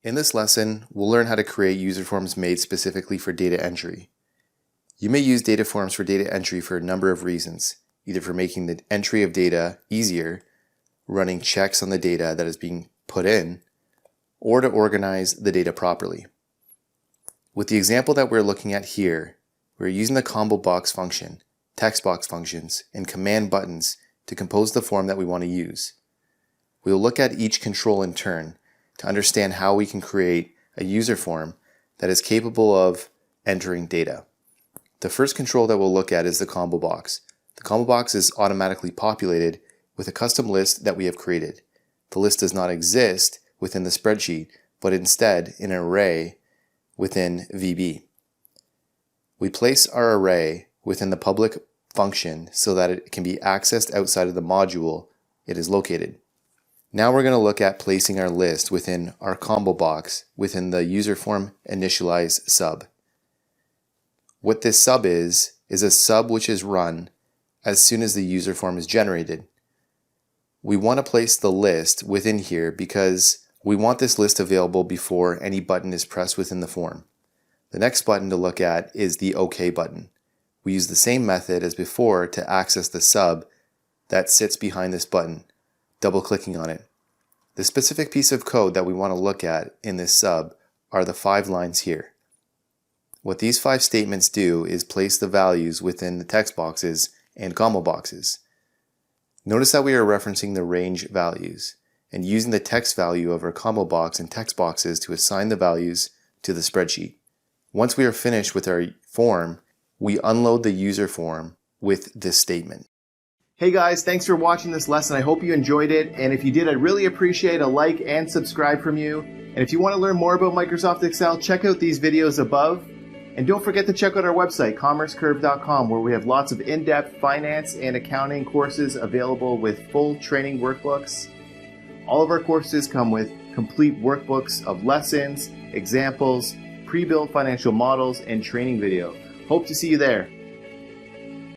In this lesson, we'll learn how to create user forms made specifically for data entry. You may use data forms for data entry for a number of reasons, either for making the entry of data easier, running checks on the data that is being put in, or to organize the data properly. With the example that we're looking at here, we're using the Combobox function, text box functions, and command buttons to compose the form that we want to use. We'll look at each control in turn to understand how we can create a user form that is capable of entering data. The first control that we'll look at is the Combobox. The Combobox is automatically populated with a custom list that we have created. The list does not exist within the spreadsheet, but instead in an array within VB. We place our array within the public function so that it can be accessed outside of the module it is located. Now we're going to look at placing our list within our Combobox within the Userform Initialize sub. What this sub is a sub which is run as soon as the user form is generated. We want to place the list within here because we want this list available before any button is pressed within the form. The next button to look at is the OK button. We use the same method as before to access the sub that sits behind this button, double-clicking on it. The specific piece of code that we want to look at in this sub are the 5 lines here. What these 5 statements do is place the values within the text boxes and combo boxes. Notice that we are referencing the range values and using the text value of our combo box and text boxes to assign the values to the spreadsheet. Once we are finished with our form, we unload the user form with this statement. Hey guys, thanks for watching this lesson. I hope you enjoyed it, and if you did, I'd really appreciate a like and subscribe from you. And if you want to learn more about Microsoft Excel, check out these videos above. And don't forget to check out our website, commercecurve.com, where we have lots of in-depth finance and accounting courses available with full training workbooks. All of our courses come with complete workbooks of lessons, examples, pre-built financial models, and training video. Hope to see you there.